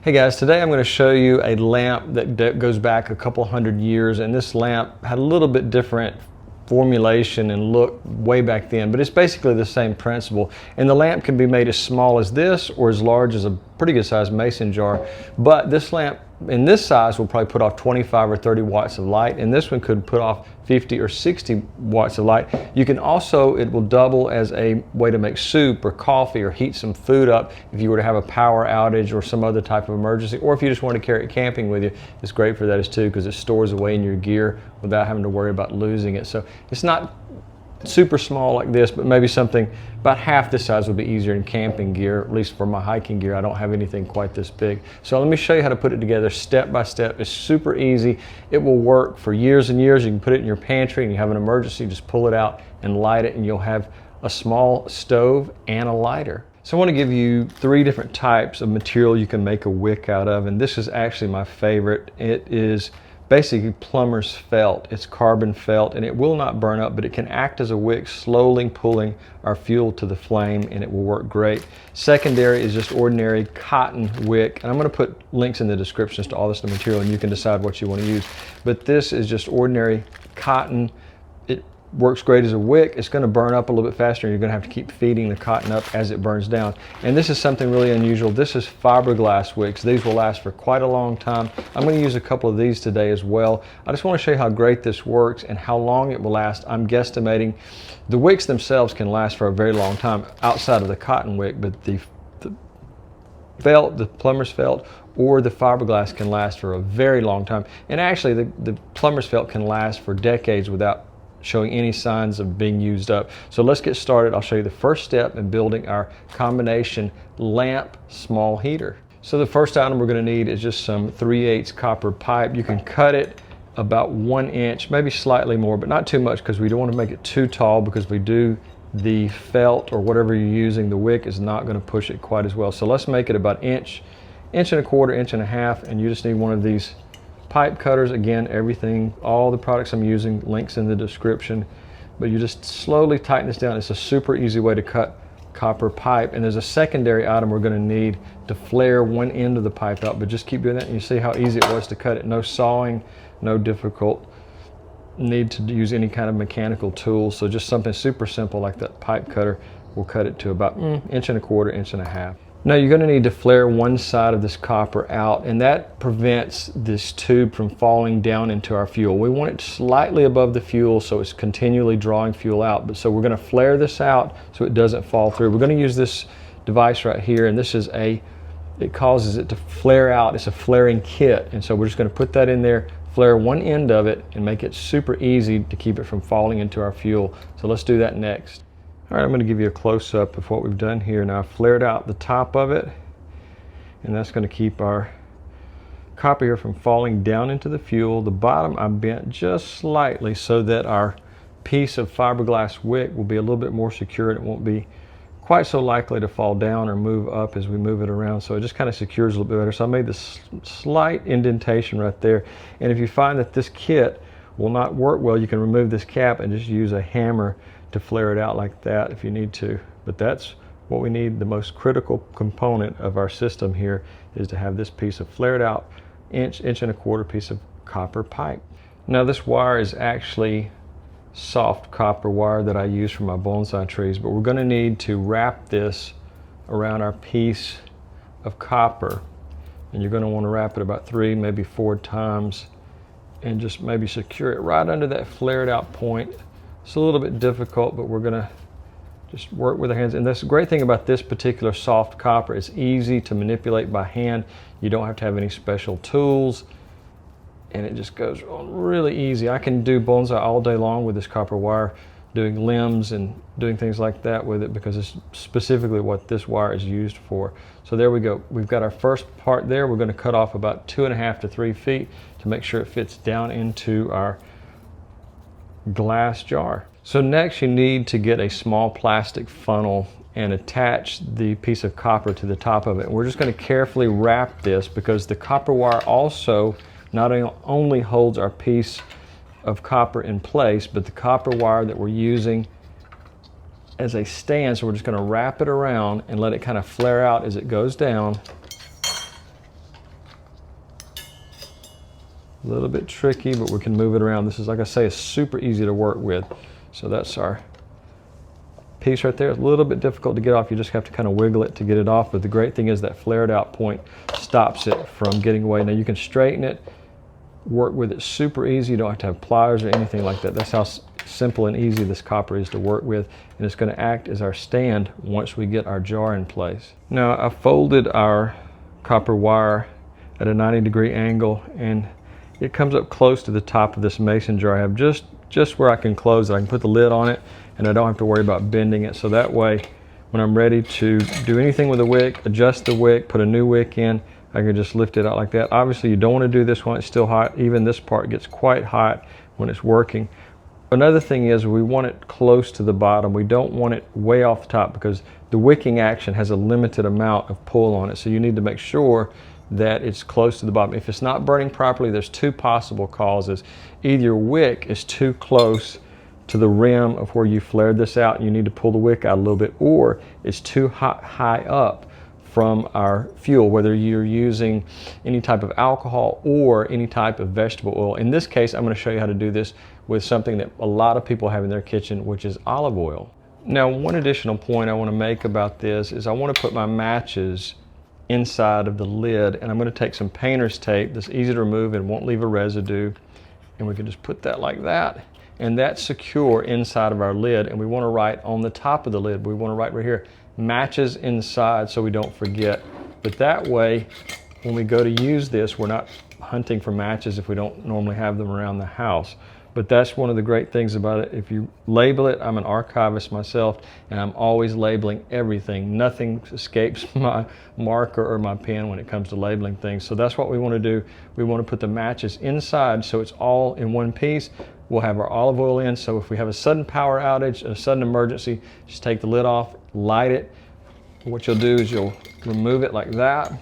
Hey guys, today I'm going to show you a lamp that goes back a couple hundred years, and this lamp had a little bit different formulation and look way back then, but it's basically the same principle. And the lamp can be made as small as this or as large as a pretty good sized mason jar, but this lamp in this size will probably put off 25 or 30 watts of light, and this one could put off 50 or 60 watts of light. You can also, it will double as a way to make soup or coffee or heat some food up if you were to have a power outage or some other type of emergency, or if you just want to carry it camping with you. It's great for that as too, because it stores away in your gear without having to worry about losing it. So it's not super small like this, but maybe something about half this size would be easier in camping gear. At least for my hiking gear, I don't have anything quite this big. So let me show you how to put it together step by step. It's super easy. It will work for years and years. You can put it in your pantry, and you have an emergency, just pull it out and light it, and you'll have a small stove and a lighter. So I want to give you 3 different types of material you can make a wick out of, and this is actually my favorite. It is basically plumber's felt. It's carbon felt, and it will not burn up, but it can act as a wick, slowly pulling our fuel to the flame, and it will work great. Secondary is just ordinary cotton wick, and I'm going to put links in the descriptions to all this material, and you can decide what you want to use. But this is just ordinary cotton. It works great as a wick. It's going to burn up a little bit faster, and you're going to have to keep feeding the cotton up as it burns down. And this is something really unusual. This is fiberglass wicks. These will last for quite a long time. I'm going to use a couple of these today as well. I just want to show you how great this works and how long it will last. I'm guesstimating the wicks themselves can last for a very long time outside of the cotton wick, but the felt, the plumber's felt, or the fiberglass can last for a very long time. And actually the plumber's felt can last for decades without showing any signs of being used up. So let's get started. I'll show you the first step in building our combination lamp small heater. So the first item we're going to need is just some 3/8 copper pipe. You can cut it about 1 inch, maybe slightly more, but not too much, because we don't want to make it too tall, because if we do, the felt or whatever you're using, the wick is not going to push it quite as well. So let's make it about inch and a quarter, 1.5 inches, and you just need one of these pipe cutters. Again, everything, all the products I'm using, links in the description, but you just slowly tighten this down. It's a super easy way to cut copper pipe. And there's a secondary item we're going to need to flare one end of the pipe out, but just keep doing that, and you see how easy it was to cut it. No sawing, no difficult need to use any kind of mechanical tools. So just something super simple like that pipe cutter will cut it to about 1.25 inches, 1.5 inches. Now you're going to need to flare one side of this copper out, and that prevents this tube from falling down into our fuel. We want it slightly above the fuel so it's continually drawing fuel out. But so we're going to flare this out so it doesn't fall through. We're going to use this device right here, and this is it causes it to flare out. It's a flaring kit, and so we're just going to put that in there, flare one end of it, and make it super easy to keep it from falling into our fuel. So let's do that next. All right, I'm going to give you a close-up of what we've done here. Now I've flared out the top of it, and that's going to keep our copper here from falling down into the fuel. The bottom I bent just slightly so that our piece of fiberglass wick will be a little bit more secure, and it won't be quite so likely to fall down or move up as we move it around. So it just kind of secures a little bit better. So I made this slight indentation right there. And if you find that this kit will not work well, you can remove this cap and just use a hammer to flare it out like that if you need to. But that's what we need. The most critical component of our system here is to have this piece of flared out 1.25 inch piece of copper pipe. Now this wire is actually soft copper wire that I use for my bonsai trees, but we're going to need to wrap this around our piece of copper, and you're going to want to wrap it about 3, maybe 4 times, and just maybe secure it right under that flared out point. It's a little bit difficult, but we're going to just work with our hands. And that's the great thing about this particular soft copper. It's easy to manipulate by hand. You don't have to have any special tools, and it just goes on really easy. I can do bonsai all day long with this copper wire, doing limbs and doing things like that with it, because it's specifically what this wire is used for. So there we go. We've got our first part there. We're going to cut off about 2.5 to 3 feet to make sure it fits down into our glass jar. So next you need to get a small plastic funnel and attach the piece of copper to the top of it. And we're just going to carefully wrap this, because the copper wire also not only holds our piece of copper in place, but the copper wire that we're using as a stand. So we're just going to wrap it around and let it kind of flare out as it goes down. A little bit tricky, but we can move it around. This is, like I say, it's super easy to work with. So that's our piece right there. It's a little bit difficult to get off. You just have to kind of wiggle it to get it off. But the great thing is that flared out point stops it from getting away. Now you can straighten it, work with it super easy. You don't have to have pliers or anything like that. That's how simple and easy this copper is to work with. And it's going to act as our stand once we get our jar in place. Now I folded our copper wire at a 90-degree angle, and it comes up close to the top of this mason jar I have, just where I can close it. I can put the lid on it and I don't have to worry about bending it. So that way, when I'm ready to do anything with the wick, adjust the wick, put a new wick in, I can just lift it out like that. Obviously, you don't want to do this when it's still hot. Even this part gets quite hot when it's working. Another thing is we want it close to the bottom. We don't want it way off the top because the wicking action has a limited amount of pull on it. So you need to make sure that it's close to the bottom. If it's not burning properly, there's two possible causes. Either your wick is too close to the rim of where you flared this out and you need to pull the wick out a little bit, or it's too high up from our fuel, whether you're using any type of alcohol or any type of vegetable oil. In this case, I'm going to show you how to do this with something that a lot of people have in their kitchen, which is olive oil. Now, one additional point I want to make about this is I want to put my matches inside of the lid, and I'm going to take some painter's tape that's easy to remove and won't leave a residue, and we can just put that like that, and that's secure inside of our lid. And we want to write on the top of the lid, we want to write right here, matches inside, so we don't forget. But that way, when we go to use this, we're not hunting for matches if we don't normally have them around the house. But that's one of the great things about it. If you label it, I'm an archivist myself, and I'm always labeling everything. Nothing escapes my marker or my pen when it comes to labeling things. So that's what we want to do. We want to put the matches inside so it's all in one piece. We'll have our olive oil in, so if we have a sudden power outage, a sudden emergency, just take the lid off, light it. What you'll do is you'll remove it like that.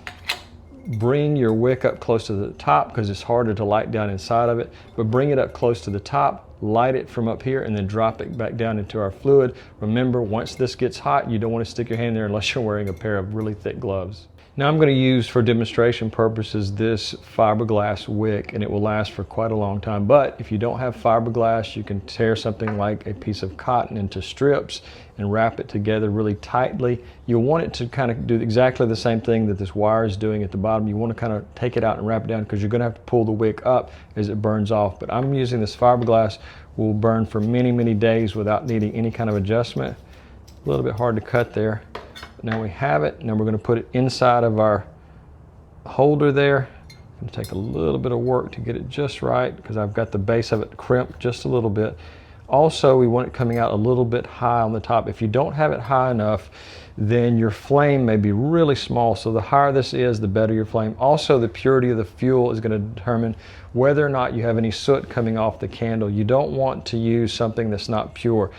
Bring your wick up close to the top because it's harder to light down inside of it, but bring it up close to the top, light it from up here, and then drop it back down into our fluid. Remember, once this gets hot, you don't want to stick your hand there unless you're wearing a pair of really thick gloves. Now I'm going to use, for demonstration purposes, this fiberglass wick, and it will last for quite a long time. But if you don't have fiberglass, you can tear something like a piece of cotton into strips and wrap it together really tightly. You'll want it to kind of do exactly the same thing that this wire is doing at the bottom. You want to kind of take it out and wrap it down because you're going to have to pull the wick up as it burns off. But I'm using this fiberglass, will burn for many, many days without needing any kind of adjustment. A little bit hard to cut there. Now we have it. Now we're going to put it inside of our holder there. It's going to take a little bit of work to get it just right because I've got the base of it crimped just a little bit. Also, we want it coming out a little bit high on the top. If you don't have it high enough, then your flame may be really small. So the higher this is, the better your flame. Also, the purity of the fuel is going to determine whether or not you have any soot coming off the candle. You don't want to use something that's not pure.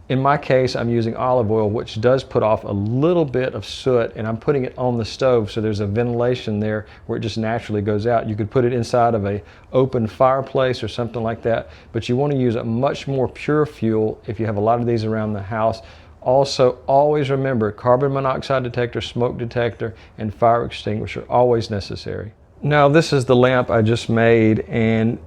In my case, I'm using olive oil, which does put off a little bit of soot, and I'm putting it on the stove, so there's a ventilation there where it just naturally goes out. You could put it inside of a open fireplace or something like that, but you want to use a much more pure fuel if you have a lot of these around the house. Also, always remember, carbon monoxide detector, smoke detector, and fire extinguisher, always necessary. Now, this is the lamp I just made, and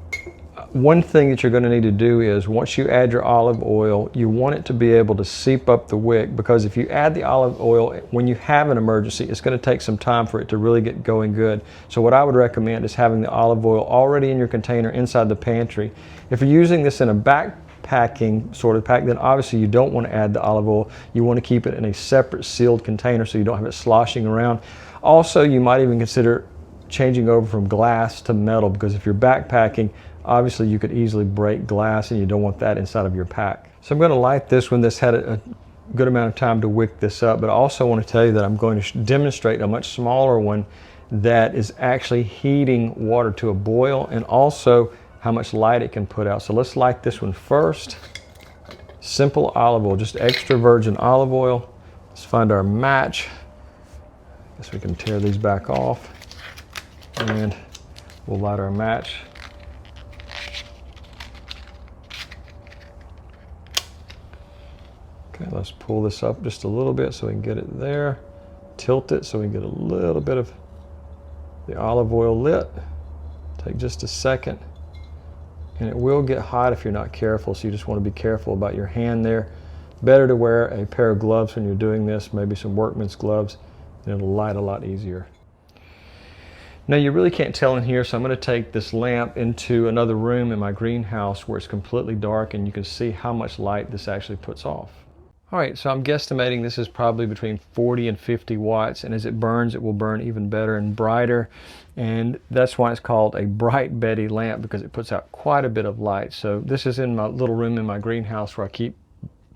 one thing that you're going to need to do is once you add your olive oil, you want it to be able to seep up the wick, because if you add the olive oil when you have an emergency, it's going to take some time for it to really get going good. So what I would recommend is having the olive oil already in your container inside the pantry. If you're using this in a backpacking sort of pack, then obviously you don't want to add the olive oil. You want to keep it in a separate sealed container so you don't have it sloshing around. Also, you might even consider changing over from glass to metal, because if you're backpacking, obviously you could easily break glass and you don't want that inside of your pack. So I'm going to light this one. This had a good amount of time to wick this up, but I also want to tell you that I'm going to demonstrate a much smaller one that is actually heating water to a boil, and also how much light it can put out. So let's light this one first. Simple olive oil, just extra virgin olive oil. Let's find our match. I guess we can tear these back off, and we'll light our match. Okay, let's pull this up just a little bit so we can get it there. Tilt it so we can get a little bit of the olive oil lit. Take just a second. And it will get hot if you're not careful, so you just want to be careful about your hand there. Better to wear a pair of gloves when you're doing this, maybe some workman's gloves, and it'll light a lot easier. Now you really can't tell in here, so I'm going to take this lamp into another room in my greenhouse where it's completely dark and you can see how much light this actually puts off. Alright, so I'm guesstimating this is probably between 40 and 50 watts, and as it burns, it will burn even better and brighter. And that's why it's called a Bright Betty lamp, because it puts out quite a bit of light. So this is in my little room in my greenhouse where I keep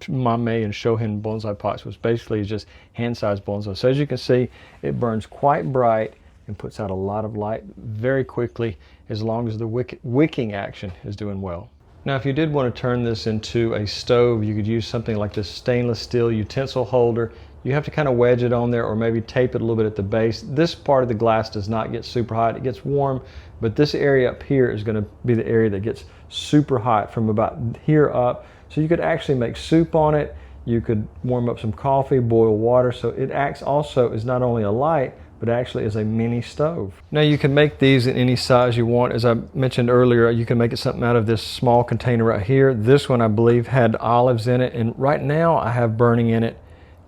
Mame and Shohin bonsai pots, which basically is just hand-sized bonsai. So as you can see, it burns quite bright and puts out a lot of light very quickly, as long as the wicking action is doing well. Now if you did want to turn this into a stove, you could use something like this stainless steel utensil holder. You have to kind of wedge it on there or maybe tape it a little bit at the base. This part of the glass does not get super hot. It gets warm, but this area up here is going to be the area that gets super hot from about here up. So you could actually make soup on it. You could warm up some coffee, boil water. So it acts also as not only a light, but actually is a mini stove. Now you can make these in any size you want. As I mentioned earlier, you can make it something out of this small container right here. This one I believe had olives in it, and right now I have burning in it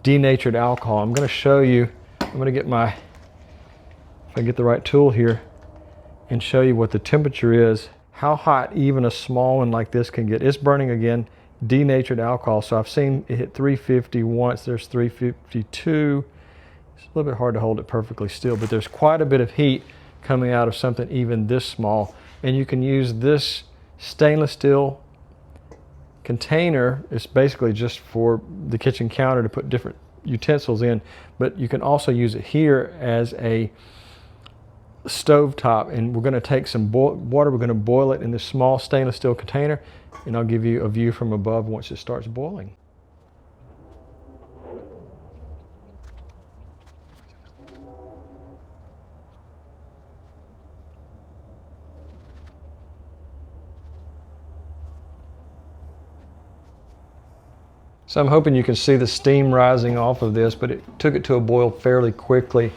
denatured alcohol. I'm going to show you, I'm going to get my, if I get the right tool here, and show you what the temperature is, how hot even a small one like this can get. It's burning again denatured alcohol. So I've seen it hit 350 once, there's 352. It's a little bit hard to hold it perfectly still, but there's quite a bit of heat coming out of something even this small. And you can use this stainless steel container. It's basically just for the kitchen counter to put different utensils in, but you can also use it here as a stove top. And we're going to take some water, we're going to boil it in this small stainless steel container, and I'll give you a view from above once it starts boiling. So I'm hoping you can see the steam rising off of this, but it took it to a boil fairly quickly.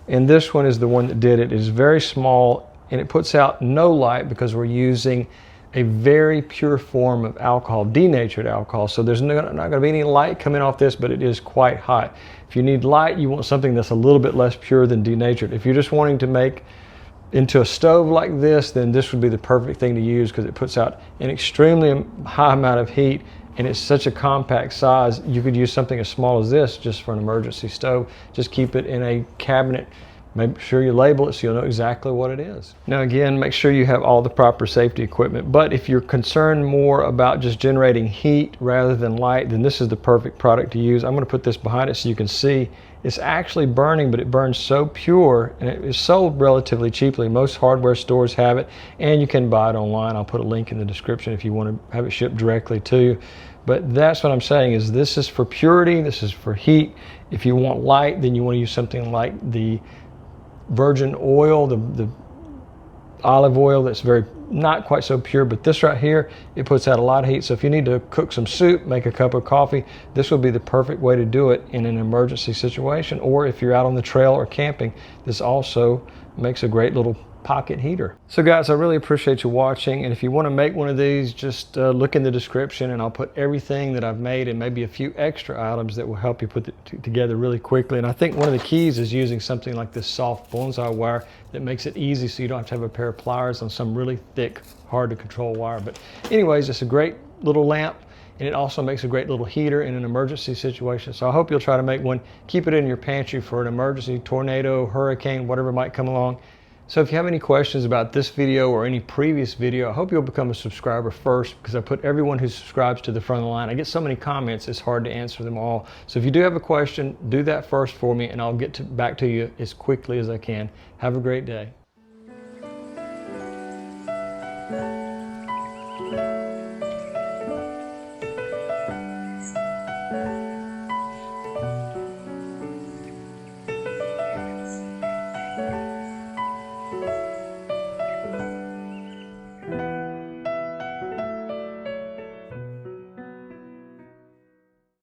And this one is the one that did it. It is very small and it puts out no light because we're using a very pure form of alcohol, denatured alcohol. So there's not going to be any light coming off this, but it is quite hot. If you need light, you want something that's a little bit less pure than denatured. If you're just wanting to make into a stove like this, then this would be the perfect thing to use because it puts out an extremely high amount of heat. And it's such a compact size, you could use something as small as this just for an emergency stove. Just keep it in a cabinet. Make sure you label it so you'll know exactly what it is. Now again, make sure you have all the proper safety equipment. But if you're concerned more about just generating heat rather than light, then this is the perfect product to use. I'm going to put this behind it so you can see it's actually burning, but it burns so pure, and it is sold relatively cheaply. Most hardware stores have it, and you can buy it online. I'll put a link in the description if you want to have it shipped directly to you. But that's what I'm saying, is this is for purity, this is for heat. If you want light, then you want to use something like the virgin oil, the olive oil that's very not quite so pure, but this right here, it puts out a lot of heat. So if you need to cook some soup, make a cup of coffee, this would be the perfect way to do it in an emergency situation. Or if you're out on the trail or camping, this also makes a great little pocket heater. So guys, I really appreciate you watching, and if you want to make one of these, just look in the description and I'll put everything that I've made and maybe a few extra items that will help you put it together really quickly. And I think one of the keys is using something like this soft bonsai wire that makes it easy so you don't have to have a pair of pliers on some really thick, hard to control wire. But anyways, it's a great little lamp, and it also makes a great little heater in an emergency situation. So I hope you'll try to make one. Keep it in your pantry for an emergency, tornado, hurricane, whatever might come along. So if you have any questions about this video or any previous video, I hope you'll become a subscriber first, because I put everyone who subscribes to the front of the line. I get so many comments, it's hard to answer them all. So if you do have a question, do that first for me and I'll get back to you as quickly as I can. Have a great day.